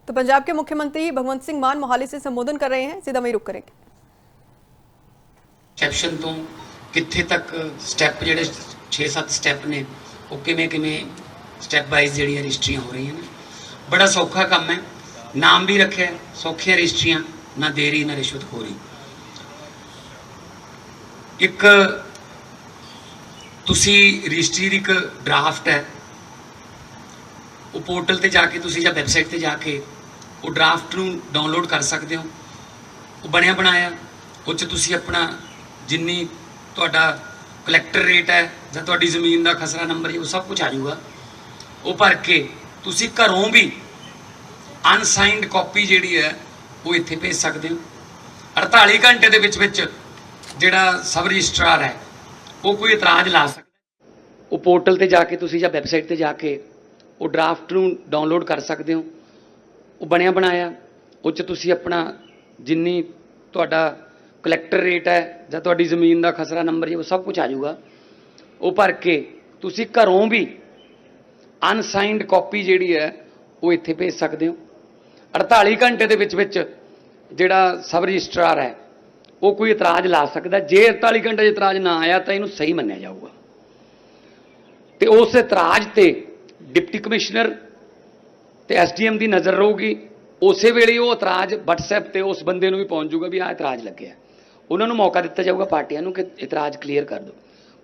तो पंजाब के मुख्यमंत्री भगवंत सिंह मान मोहाली से संबोधन कर रहे हैं, सीधा वही रुक करेंगे। एक्शन तो कित्थे तक स्टैप जिहड़े 6-7 स्टैप ने वो किवें स्टैप वाइज जिहड़ियां रजिस्ट्रियां हो रही हैं। बड़ा सौखा काम है, नाम भी रखे सौखियां रजिस्ट्रियां, ना देरी ना रिश्वतखोरी। एक तुसी रजिस्ट्री दी एक ड्राफ्ट है, वो पोर्टल ते जाके तुसी या वैबसाइट ते जाके वो ड्राफ्ट नूं डाउनलोड कर सकते हो। वो बनया बनाया उस तुसी अपना जिन्नी तुहाडा कलैक्टर रेट है जां तुहाडी जमीन का खसरा नंबर है वो सब कुछ आ जाऊगा। वो भर के तुसी घरों भी अनसाइंड कॉपी जिहड़ी है वो इत्थे भेज सकते हो। 48 घंटे दे विच जिहड़ा सब रजिस्ट्रार है वो कोई इतराज ला सकता है। वो पोर्टल ते जाके तुसी या वैबसाइट ते जाके वो ड्राफ्ट नूं डाउनलोड कर सकते हो। वो बनया बनाया उस तुसी अपना जिन्नी तुहाडा कलैक्टर रेट है जां तुहाडी जमीन का खसरा नंबर है वो सब कुछ आ जाऊगा। वो भर के तुसी घरों भी अनसाइंड कॉपी जिहड़ी है वो इत्थे भेज सकते हो। 48 घंटे दे विच जिहड़ा सब रजिस्ट्रार है वो कोई इतराज ला सकता। जे 48 घंटे इतराज ना आया तो इनू सही मन्निया जाऊगा। तो उस इतराज ते डिप्टी कमिश्नर ते SDM की नज़र रहूगी। उस वेले वो इतराज WhatsApp ते उस बंदे नूं भी पहुँच जूगा भी आ इतराज लगे। उन्होंने मौका दिता जाऊगा पार्टियां नूं कि इतराज क्लीयर कर दो।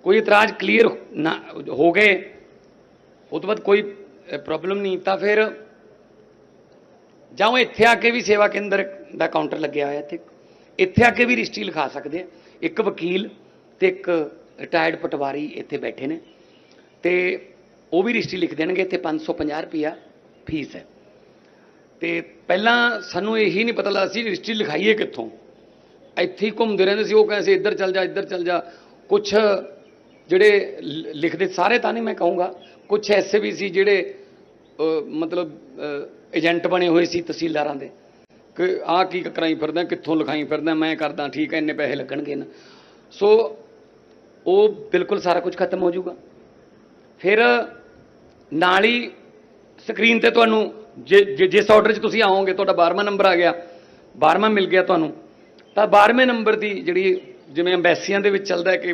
कोई इतराज क्लीयर ना हो गए उस तो बाद कोई प्रॉब्लम नहीं, तो फिर जाओ इत्थे आके भी सेवा केंद्र का काउंटर लग्या होया, इत्थे आके भी रजिस्ट्री लिखा सकते हैं। एक वकील ते एक रिटायर्ड पटवारी इत्थे बैठे ने ते वो भी रजिस्ट्री लिख देंगे। इत्थे 550 रुपया फीस है। तो पहला सानू यही नहीं पता लगता सी रजिस्ट्री लिखाइए कित्थों, इत्थे ही घूमते रहते सी। वो कहते इधर चल जा इधर चल जा। कुछ जिहड़े लिखते सारे तो नहीं मैं कहूँगा, कुछ ऐसे भी सी जिहड़े मतलब एजेंट बने हुए सी तहसीलदारां दे कि आ की कराई फिरदा कित्थों लिखाई फिरदा मैं करदा ठीक है इन्ने पैसे लगणगे ना। सो वो बिल्कुल सारा कुछ खत्म हो जाऊगा। फिर नाल ही स्क्रीन ते तुहानूं जिस ऑर्डर 'च तुसीं आओगे तुहाडा 12वां नंबर आ गया, 12वां मिल गया तुहानूं, तो 12वें नंबर की जिहड़ी जिवें अंबैसियां दे विच चलदा है कि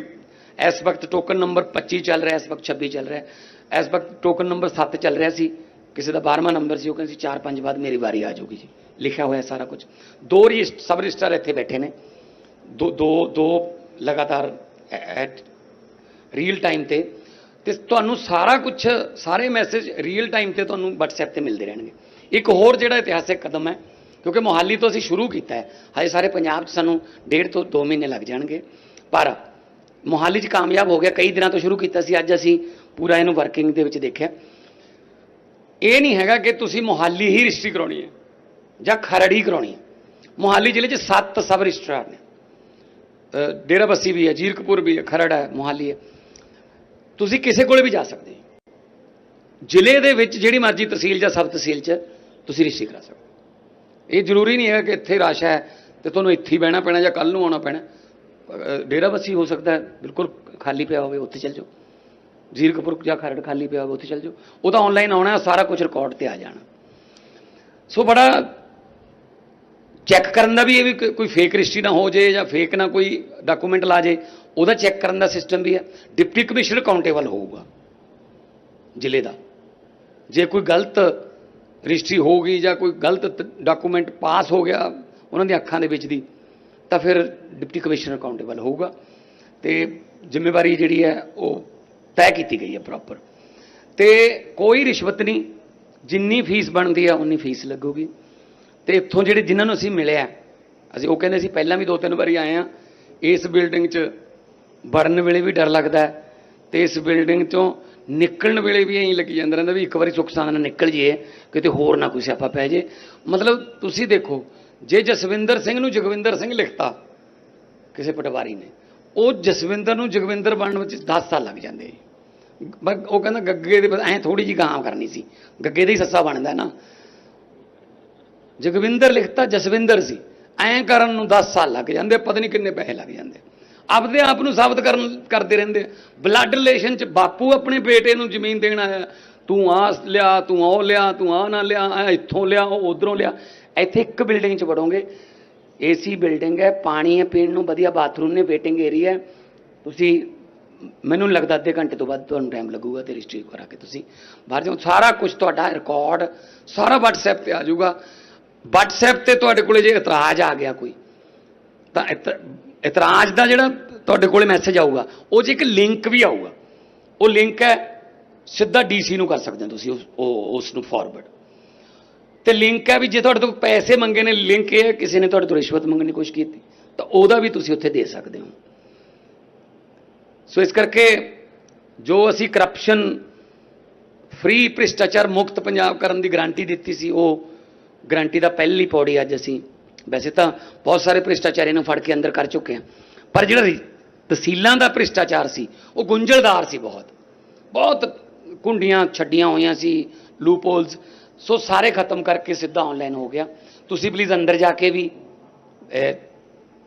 इस वक्त टोकन नंबर 25 चल रहा है, इस वक्त 26 चल रहा है, इस वक्त टोकन नंबर 7 चल रहा सी, किसी का 12वां नंबर से, कहते 4-5 बाद मेरी बारी आ जाऊगी जी। लिखा हुआ है सारा कुछ। दो सब रजिस्ट्रार इत्थे बैठे ने, दो लगातार एट रीयल टाइम ते तुहानूं सारा कुछ सारे मैसेज रीयल टाइम ते तुहानूं WhatsApp ते मिलते रहणगे। एक होर जिहड़ा इतिहासिक कदम है, क्योंकि मोहाली तो असीं शुरू किया है, हजे सारे पंजाब सानूं 1.5 ਤੋਂ 2 महीने लग जाएंगे, पर मोहाली 'च कामयाब हो गया। कई दिनों तो शुरू किया सी, अज असीं पूरा इहनूं वर्किंग दे विच देखिया। ये नहीं हैगा कि तुसीं मोहाली ही रजिस्ट्री कराउणी है जां खरड़ ही कराउणी है। मोहाली जिले 'च 7 सब रजिस्ट्रार ने, डेरा बस्सी भी है, जीरकपुर भी है, खरड़ है, मोहाली है। तुसीं किसी कोले भी जा सकते हो। जिले दे विच जिहड़ी मर्जी तहसील जां सब तहसील 'च तुसीं रजिस्ट्री करा सकते हो। ये जरूरी नहीं है कि इत्थे रश है तो तुहानूं इत्थे ही बहना पैना जां कल नूं आउणा पैना। डेरा बस्सी हो सकता है बिल्कुल खाली पिया होवे, उत्थे चल जाओ। जीरकपुर जां खरड़ खाली पिया होवे, उत्थे चल जाओ। वो तो ऑनलाइन आउणा, सारा कुछ रिकॉर्ड ते आ जाना। सो बड़ा चैक करन दा भी ये भी कोई फेक रजिस्ट्री ना हो जाए या फेक ना कोई डॉकूमेंट ला जाए, ਉਹਦਾ चैक करने का सिस्टम भी है। डिप्टी कमिश्नर अकाउंटेबल होगा जिले का। जे कोई गलत रजिस्ट्री हो गई या कोई गलत डॉकूमेंट पास हो गया उन्होंने अखां दे विच दी, तो फिर डिप्टी कमिश्नर अकाउंटेबल होगा। तो जिम्मेवारी जिहड़ी है वो तय की गई है प्रॉपर। तो कोई रिश्वत नहीं, जिन्नी फीस बनती है उन्नी फीस लगूगी। तो इत्थों जिहड़े जिन्होंने असीं मिले असीं वो कहंदे सी पहलां भी 2-3 बारी आए हैं। इस बिल्डिंग 'च वड़न वेले भी डर लगता है, तो इस बिल्डिंग चों निकलण वेले भी यहीं लगी जाता रहता भी एक बार सुख शांति निकल जाइए, किते होर ना कोई स्यापा पै जाए। मतलब तुसीं देखो, जे जसविंदर सिंह नूं जगविंदर सिंह लिखता किसी पटवारी ने, वो जसविंदर नूं जगविंदर बनने में 10 साल लग जाते। वो कहता गग्गे दे ऐ थोड़ी जी गां करनी सी, गग्गे दा ही सस्सा बनता ना। जगविंदर लिखता जसविंदर सी, ऐ करन नूं 10 साल लग जाते, पता नहीं किन्ने पैसे लग जाते। अपने आप को साबित करते रहते। ब्लड रिलेशन च बापू अपने बेटे को जमीन देना है, ਤੂੰ ਆ ਲਿਆ, ਤੂੰ ਉਹ ਲਿਆ, ਤੂੰ ਆ ਨਾ ਲਿਆ, ਆ ਇੱਥੋਂ ਲਿਆ, ਉਹ ਉਧਰੋਂ ਲਿਆ। ਇੱਥੇ ਇੱਕ ਬਿਲਡਿੰਗ 'ਚ ਵੜੋਗੇ, ਏਸੀ ਬਿਲਡਿੰਗ ਹੈ, ਪਾਣੀ ਹੈ ਪੀਣ ਨੂੰ, ਵਧੀਆ ਬਾਥਰੂਮ ਨੇ, ਵੇਟਿੰਗ ਏਰੀਆ ਹੈ। ਤੁਸੀਂ ਮੈਨੂੰ ਨਹੀਂ ਲੱਗਦਾ ਅੱਧੇ ਘੰਟੇ ਤੋਂ ਬਾਅਦ ਤੁਹਾਨੂੰ ਟਾਈਮ ਲੱਗੂਗਾ ਤੇ ਰਜਿਸਟਰੀ ਕਰਾ ਕੇ ਤੁਸੀਂ ਬਾਹਰ ਜਾਓ। ਸਾਰਾ ਕੁਝ ਤੁਹਾਡਾ ਰਿਕਾਰਡ ਸਾਰਾ WhatsApp ਤੇ ਆ ਜਾਊਗਾ। WhatsApp ਤੇ ਤੁਹਾਡੇ ਕੋਲੇ ਜੇ ਇਤਰਾਜ਼ ਆ ਗਿਆ ਕੋਈ, ਤਾਂ ਇਤਰਾਜ਼ ਦਾ ਜਿਹੜਾ ਤੁਹਾਡੇ ਕੋਲੇ ਮੈਸੇਜ ਆਊਗਾ, ਉਹ 'ਚ ਇੱਕ ਲਿੰਕ ਵੀ ਆਊਗਾ। ਉਹ ਲਿੰਕ ਹੈ ਸਿੱਧਾ DC ਨੂੰ ਕਰ ਸਕਦੇ ਹੋ ਤੁਸੀਂ ਉਸ ਨੂੰ ਫਾਰਵਰਡ। ਤੇ ਲਿੰਕ ਹੈ ਵੀ ਜੇ ਤੁਹਾਡੇ ਤੋਂ ਪੈਸੇ ਮੰਗੇ ਨੇ, ਲਿੰਕ ਇਹ ਹੈ ਕਿਸੇ ਨੇ ਤੁਹਾਡੇ ਤੋਂ ਰਿਸ਼ਵਤ ਮੰਗਣ ਦੀ ਕੋਸ਼ਿਸ਼ ਕੀਤੀ ਤਾਂ ਉਹਦਾ ਵੀ ਤੁਸੀਂ ਉੱਥੇ ਦੇ ਸਕਦੇ ਹੋ। ਸੋ ਇਸ ਕਰਕੇ ਜੋ ਅਸੀਂ ਕਰਪਸ਼ਨ ਫ੍ਰੀ, ਭ੍ਰਿਸ਼ਟਾਚਾਰ ਮੁਕਤ ਪੰਜਾਬ ਕਰਨ ਦੀ ਗਾਰੰਟੀ ਦਿੱਤੀ ਸੀ, ਉਹ ਗਾਰੰਟੀ ਦਾ ਪਹਿਲੀ ਪੌੜੀ ਅੱਜ ਅਸੀਂ, ਵੈਸੇ ਤਾਂ ਬਹੁਤ ਸਾਰੇ ਭ੍ਰਿਸ਼ਟਾਚਾਰੀਆਂ ਨੂੰ ਫੜ ਕੇ ਅੰਦਰ ਕਰ ਚੁੱਕੇ ਹਾਂ, ਪਰ ਜਿਹੜਾ ਤਹਿਸੀਲਾਂ ਦਾ ਭ੍ਰਿਸ਼ਟਾਚਾਰ ਸੀ ਉਹ ਗੁੰਝਲਦਾਰ ਸੀ, ਬਹੁਤ ਕੁੰਡੀਆਂ ਛੱਡੀਆਂ ਹੋਈਆਂ ਸੀ, ਲੂਪਹੋਲਸ। ਸੋ ਸਾਰੇ ਖਤਮ ਕਰਕੇ ਸਿੱਧਾ ਆਨਲਾਈਨ ਹੋ ਗਿਆ। ਤੁਸੀਂ ਪਲੀਜ਼ ਅੰਦਰ ਜਾ ਕੇ ਵੀ,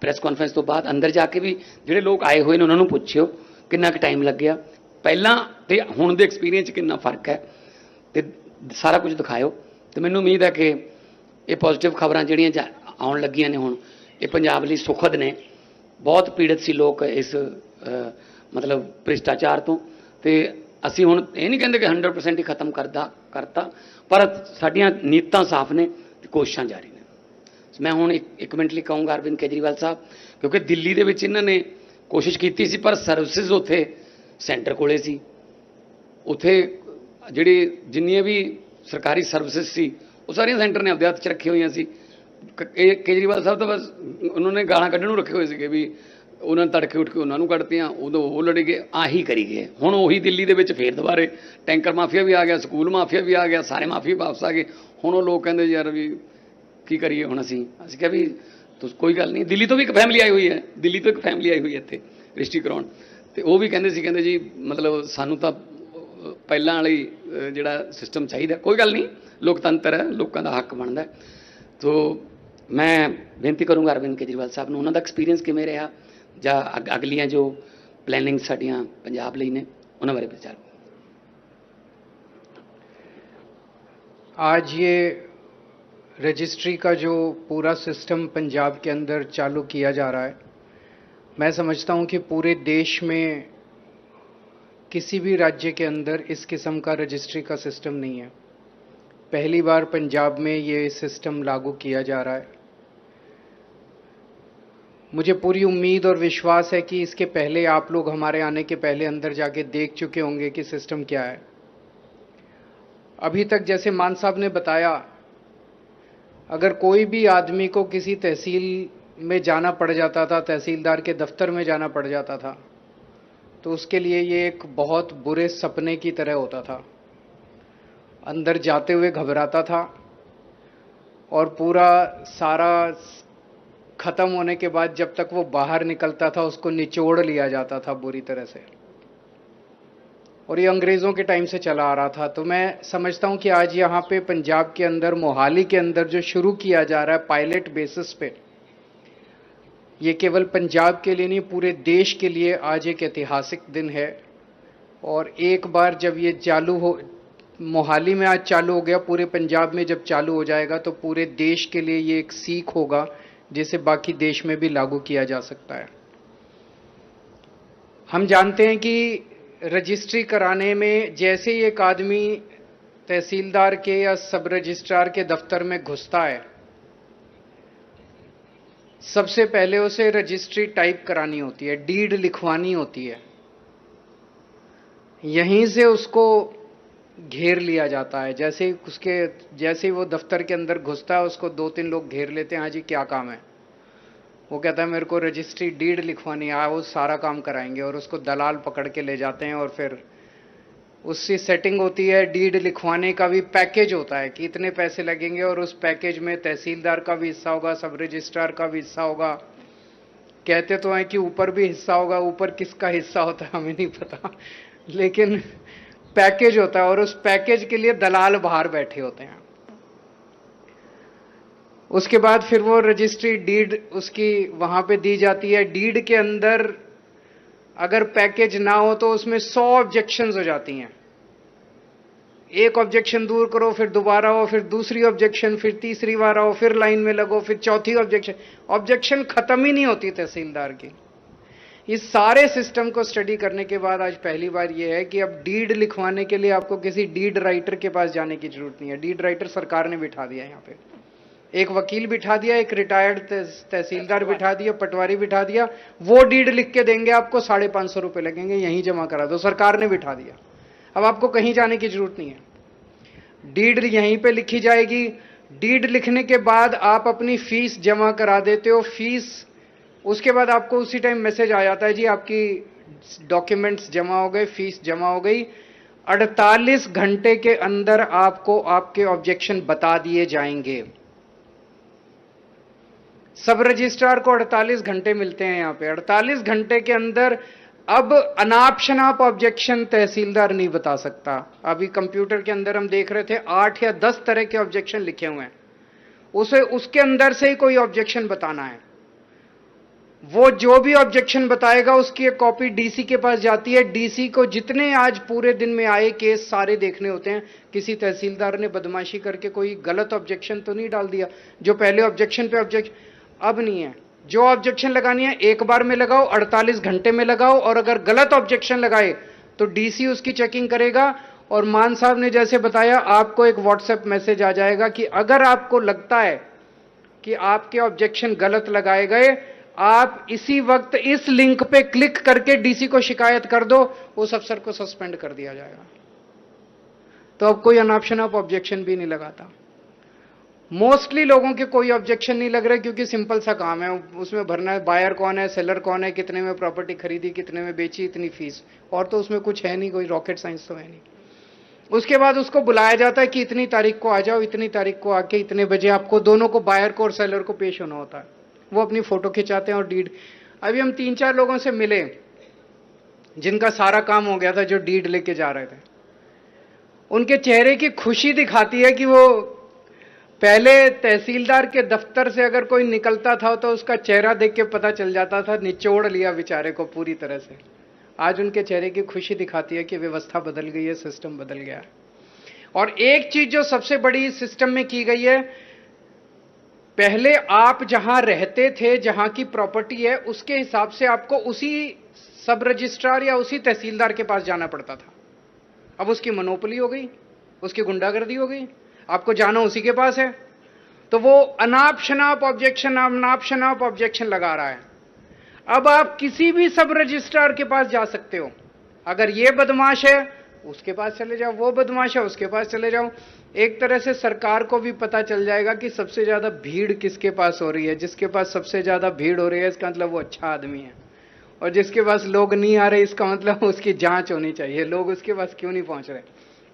ਪ੍ਰੈਸ ਕਾਨਫਰੰਸ ਤੋਂ ਬਾਅਦ ਅੰਦਰ ਜਾ ਕੇ ਵੀ ਜਿਹੜੇ ਲੋਕ ਆਏ ਹੋਏ ਨੇ ਉਹਨਾਂ ਨੂੰ ਪੁੱਛਿਓ ਕਿੰਨਾ ਕੁ ਟਾਈਮ ਲੱਗਿਆ, ਪਹਿਲਾਂ ਤੇ ਹੁਣ ਦੇ ਐਕਸਪੀਰੀਅੰਸ 'ਚ ਕਿੰਨਾ ਫਰਕ ਹੈ, ਤੇ ਸਾਰਾ ਕੁਝ ਦਿਖਾਇਓ। ਤੇ ਮੈਨੂੰ ਉਮੀਦ ਹੈ ਕਿ ਇਹ ਪੋਜ਼ਿਟਿਵ ਖਬਰਾਂ ਜਿਹੜੀਆਂ ਆਉਣ ਲੱਗੀਆਂ ਨੇ ਹੁਣ, ਇਹ ਪੰਜਾਬ ਲਈ ਸੁਖਦ ਨੇ। ਬਹੁਤ ਪੀੜਤ ਸੀ ਲੋਕ ਇਸ ਮਤਲਬ ਭ੍ਰਿਸ਼ਟਾਚਾਰ ਤੋਂ, ਤੇ ਅਸੀਂ ਹੁਣ ਇਹ ਨਹੀਂ ਕਹਿੰਦੇ ਕਿ 100% ਹੀ ਖਤਮ ਕਰਤਾ, ਪਰ ਸਾਡੀਆਂ ਨੀਤਾਂ ਸਾਫ਼ ਨੇ ਤੇ ਕੋਸ਼ਿਸ਼ਾਂ ਜਾਰੀ ਨੇ। ਮੈਂ ਹੁਣ ਇੱਕ ਮਿੰਟ ਲਈ ਕਹੂੰਗਾ ਅਰਵਿੰਦ ਕੇਜਰੀਵਾਲ ਸਾਹਿਬ, ਕਿਉਂਕਿ ਦਿੱਲੀ ਦੇ ਵਿੱਚ ਇਹਨਾਂ ਨੇ ਕੋਸ਼ਿਸ਼ ਕੀਤੀ ਸੀ, ਪਰ ਸਰਵਿਸਿਜ਼ ਉੱਥੇ ਸੈਂਟਰ ਕੋਲੇ ਸੀ। ਉੱਥੇ ਜਿਹੜੀ ਜਿੰਨੀਆਂ ਵੀ ਸਰਕਾਰੀ ਸਰਵਿਸਿਜ਼ ਸੀ ਉਹ ਸਾਰੀਆਂ ਸੈਂਟਰ ਨੇ ਆਪਦੇ ਹੱਥ 'ਚ ਰੱਖੀਆਂ ਹੋਈਆਂ ਸੀ। ਕੇਜਰੀਵਾਲ ਸਾਹਿਬ ਤਾਂ ਬਸ ਉਹਨਾਂ ਨੇ ਗਾਲਾਂ ਕੱਢਣ ਨੂੰ ਰੱਖੇ ਹੋਏ ਸੀਗੇ ਵੀ ਉਹਨਾਂ ਨੇ ਤੜਕੇ ਉੱਠ ਕੇ ਉਹਨਾਂ ਨੂੰ ਕੱਢਤੀਆਂ, ਉਦੋਂ ਉਹ ਲੜੇ ਗਏ, ਆਹੀ ਕਰੀ ਗਏ। ਹੁਣ ਉਹੀ ਦਿੱਲੀ ਦੇ ਵਿੱਚ ਫੇਰ ਦੁਬਾਰੇ ਟੈਂਕਰ ਮਾਫੀਆ ਵੀ ਆ ਗਿਆ, ਸਕੂਲ ਮਾਫੀਆ ਵੀ ਆ ਗਿਆ, ਸਾਰੇ ਮਾਫੀਆ ਵਾਪਸ ਆ ਗਏ। ਹੁਣ ਉਹ ਲੋਕ ਕਹਿੰਦੇ ਯਾਰ ਵੀ ਕੀ ਕਰੀਏ ਹੁਣ ਅਸੀਂ ਕਿਹਾ ਵੀ ਤੁਸੀਂ ਕੋਈ ਗੱਲ ਨਹੀਂ। ਦਿੱਲੀ ਤੋਂ ਵੀ ਇੱਕ ਫੈਮਿਲੀ ਆਈ ਹੋਈ ਹੈ, ਦਿੱਲੀ ਤੋਂ ਇੱਕ ਫੈਮਿਲੀ ਆਈ ਹੋਈ ਹੈ ਇੱਥੇ ਰਜਿਸਟਰੀ ਕਰਾਉਣ, ਤੇ ਉਹ ਵੀ ਕਹਿੰਦੇ ਜੀ ਮਤਲਬ ਸਾਨੂੰ ਤਾਂ ਪਹਿਲਾਂ ਵਾਲੀ ਜਿਹੜਾ ਸਿਸਟਮ ਚਾਹੀਦਾ। ਕੋਈ ਗੱਲ ਨਹੀਂ, ਲੋਕਤੰਤਰ ਹੈ, ਲੋਕਾਂ ਦਾ ਹੱਕ ਬਣਦਾ। ਤੋ ਮੈਂ ਬੇਨਤੀ ਕਰੂੰਗਾ ਅਰਵਿੰਦ ਕੇਜਰੀਵਾਲ ਸਾਹਿਬ ਨੂੰ, ਉਹਨਾਂ ਦਾ ਐਕਸਪੀਰੀਅੰਸ ਕਿਵੇਂ ਰਿਹਾ ਜਾਂ ਅਗਲੀਆਂ ਜੋ ਪਲੈਨਿੰਗ ਸਾਡੀਆਂ ਪੰਜਾਬ ਲਈ ਨੇ ਉਹਨਾਂ ਬਾਰੇ ਵਿਚਾਰ। आज ये रजिस्ट्री का जो पूरा सिस्टम पंजाब के अंदर चालू किया जा रहा है, मैं समझता हूँ कि पूरे देश में किसी भी राज्य के अंदर इस किस्म का रजिस्ट्री का सिस्टम नहीं है। पहली बार पंजाब में ये सिस्टम लागू किया जा रहा है। मुझे पूरी उम्मीद और विश्वास है कि इसके पहले आप लोग हमारे आने के पहले अंदर जाके देख चुके होंगे कि सिस्टम क्या है। अभी तक जैसे मान साहब ने बताया, अगर कोई भी आदमी को किसी तहसील में जाना पड़ जाता था, तहसीलदार के दफ्तर में जाना पड़ जाता था, तो उसके लिए ये एक बहुत बुरे सपने की तरह होता था। अंदर जाते हुए घबराता था और पूरा सारा खत्म होने के बाद जब तक वो बाहर निकलता था उसको निचोड़ लिया जाता था बुरी तरह से, और ये अंग्रेज़ों के टाइम से चला आ रहा था। तो मैं समझता हूँ कि आज यहाँ पे पंजाब के अंदर, मोहाली के अंदर जो शुरू किया जा रहा है पायलट बेसिस पे, ये केवल पंजाब के लिए नहीं पूरे देश के लिए आज एक ऐतिहासिक दिन है। और एक बार जब ये चालू हो, मोहाली में आज चालू हो गया, पूरे पंजाब में जब चालू हो जाएगा तो पूरे देश के लिए ये एक सीख होगा जिसे बाकी देश में भी लागू किया जा सकता है। हम जानते हैं कि रजिस्ट्री कराने में जैसे ही एक आदमी तहसीलदार के या सब रजिस्ट्रार के दफ्तर में घुसता है, सबसे पहले उसे रजिस्ट्री टाइप करानी होती है, डीड लिखवानी होती है। यहीं से उसको घेर लिया जाता है। जैसे ही वो दफ्तर के अंदर घुसता है उसको 2-3 लोग घेर लेते हैं, हाँ जी क्या काम है। वो कहता है मेरे को रजिस्ट्री डीड लिखवानी है, वो सारा काम कराएंगे, और उसको दलाल पकड़ के ले जाते हैं। और फिर उसकी सेटिंग होती है, डीड लिखवाने का भी पैकेज होता है कि इतने पैसे लगेंगे, और उस पैकेज में तहसीलदार का भी हिस्सा होगा, सब रजिस्ट्रार का भी हिस्सा होगा। कहते तो हैं कि ऊपर भी हिस्सा होगा, ऊपर किसका हिस्सा होता है हमें नहीं पता, लेकिन पैकेज होता है, और उस पैकेज के लिए दलाल बाहर बैठे होते हैं। उसके बाद फिर वो रजिस्ट्री डीड उसकी वहां पे दी जाती है। डीड के अंदर अगर पैकेज ना हो तो उसमें 100 ऑब्जेक्शंस हो जाती हैं। एक ऑब्जेक्शन दूर करो, फिर दोबारा आओ, फिर दूसरी ऑब्जेक्शन, फिर तीसरी बार आओ, फिर लाइन में लगो, फिर चौथी ऑब्जेक्शन। ऑब्जेक्शन खत्म ही नहीं होती तहसीलदार की। इस सारे सिस्टम को स्टडी करने के बाद आज पहली बार यह है कि अब डीड लिखवाने के लिए आपको किसी डीड राइटर के पास जाने की जरूरत नहीं है। डीड राइटर सरकार ने बिठा दिया यहाँ पे, एक वकील बिठा दिया, एक रिटायर्ड तहसीलदार बिठा दिया, पटवारी बिठा दिया। वो डीड लिख के देंगे आपको, 550 रुपये लगेंगे, यहीं जमा करा दो, सरकार ने बिठा दिया। अब आपको कहीं जाने की जरूरत नहीं है, डीड यहीं पे लिखी जाएगी। डीड लिखने के बाद आप अपनी फीस जमा करा देते हो, फीस उसके बाद आपको उसी टाइम मैसेज आ जाता है, जी आपकी डॉक्यूमेंट्स जमा हो गए, फीस जमा हो गई। 48 घंटे के अंदर आपको आपके ऑब्जेक्शन बता दिए जाएंगे। सब रजिस्ट्रार को 48 घंटे मिलते हैं यहाँ पे। 48 घंटे के अंदर अब अनाप शनाप ऑब्जेक्शन तहसीलदार नहीं बता सकता। अभी कंप्यूटर के अंदर हम देख रहे थे 8 या 10 तरह के ऑब्जेक्शन लिखे हुए हैं, उसे उसके अंदर से ही कोई ऑब्जेक्शन बताना है। वो जो भी ऑब्जेक्शन बताएगा उसकी एक कॉपी डीसी के पास जाती है। डीसी को जितने आज पूरे दिन में आए केस सारे देखने होते हैं। किसी तहसीलदार ने बदमाशी करके कोई गलत ऑब्जेक्शन तो नहीं डाल दिया, जो पहले ऑब्जेक्शन पे ऑब्जेक्शन, अब नहीं है। जो ऑब्जेक्शन लगानी है एक बार में लगाओ, 48 घंटे में लगाओ, और अगर गलत ऑब्जेक्शन लगाए तो डीसी उसकी चेकिंग करेगा। और मान साहब ने जैसे बताया, आपको एक व्हाट्सएप मैसेज आ जाएगा कि अगर आपको लगता है कि आपके ऑब्जेक्शन गलत लगाए गए, आप इसी वक्त इस लिंक पे क्लिक करके डीसी को शिकायत कर दो, उस अफसर को सस्पेंड कर दिया जाएगा। तो अब कोई अनाप शनाप ऑब्जेक्शन भी नहीं लगाता। मोस्टली लोगों के कोई ऑब्जेक्शन नहीं लग रहे, क्योंकि सिंपल सा काम है, उसमें भरना है बायर कौन है, सेलर कौन है, कितने में प्रॉपर्टी खरीदी, कितने में बेची, इतनी फीस, और तो उसमें कुछ है नहीं, कोई रॉकेट साइंस तो है नहीं। उसके बाद उसको बुलाया जाता है कि इतनी तारीख को आ जाओ, इतनी तारीख को आके इतने बजे आपको दोनों को, बायर को और सेलर को पेश होना होता है। वो अपनी फोटो खिंचाते हैं और डीड। अभी हम 3-4 लोगों से मिले जिनका सारा काम हो गया था, जो डीड लेके जा रहे थे। उनके चेहरे की खुशी दिखाती है कि वो पहले तहसीलदार के दफ्तर से अगर कोई निकलता था तो उसका चेहरा देख के पता चल जाता था, निचोड़ लिया बेचारे को पूरी तरह से। आज उनके चेहरे की खुशी दिखाती है कि व्यवस्था बदल गई है, सिस्टम बदल गया है। और एक चीज जो सबसे बड़ी सिस्टम में की गई है, पहले आप जहां रहते थे, जहां की प्रॉपर्टी है, उसके हिसाब से आपको उसी सब रजिस्ट्रार या उसी तहसीलदार के पास जाना पड़ता था। अब उसकी मोनोपोली हो गई, उसकी गुंडागर्दी हो गई, आपको जाना उसी के पास है। तो वो अनाप शनाप ऑब्जेक्शन लगा रहा है। अब आप किसी भी सब रजिस्ट्रार के पास जा सकते हो। अगर ये बदमाश है उसके पास चले जाओ, वो बदमाश है उसके पास चले जाओ। एक तरह से सरकार को भी पता चल जाएगा कि सबसे ज्यादा भीड़ किसके पास हो रही है। जिसके पास सबसे ज्यादा भीड़ हो रही है, इसका मतलब वो अच्छा आदमी है, और जिसके पास लोग नहीं आ रहे, इसका मतलब उसकी जांच होनी चाहिए, लोग उसके पास क्यों नहीं पहुंच रहे,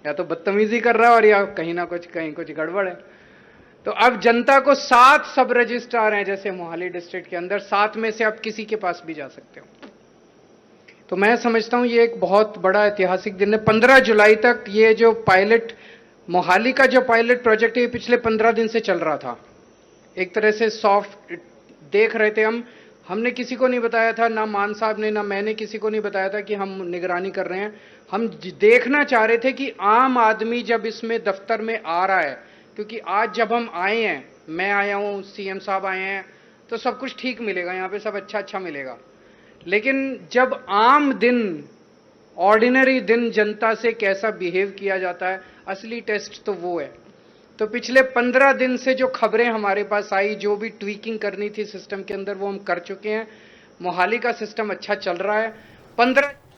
या तो बदतमीजी कर रहा है और या कहीं कुछ गड़बड़ है। तो अब जनता को 7 सब रजिस्ट्रार हैं जैसे मोहाली डिस्ट्रिक्ट के अंदर, 7 में से आप किसी के पास भी जा सकते हो। तो मैं समझता हूं ये एक बहुत बड़ा ऐतिहासिक दिन है। 15 जुलाई तक ये जो पायलट, मोहाली का जो पायलट प्रोजेक्ट है, ये पिछले 15 दिन से चल रहा था। एक तरह से सॉफ्ट देख रहे थे हमने किसी को नहीं बताया था, ना मान साहब ने ना मैंने किसी को नहीं बताया था कि हम निगरानी कर रहे हैं। हम देखना चाह रहे थे कि आम आदमी जब इसमें दफ्तर में आ रहा है, क्योंकि आज जब हम आए हैं, मैं आया हूं, सीएम साहब आए हैं, तो सब कुछ ठीक मिलेगा, यहाँ पे सब अच्छा मिलेगा। लेकिन जब आम दिन, ऑर्डिनरी दिन जनता से कैसा बिहेव किया जाता है, असली टेस्ट तो वो है। तो पिछले 15 दिन से जो खबरें हमारे पास आई, जो भी ट्वीकिंग करनी थी सिस्टम के अंदर, वो हम कर चुके हैं। मोहाली का सिस्टम अच्छा चल रहा है। 15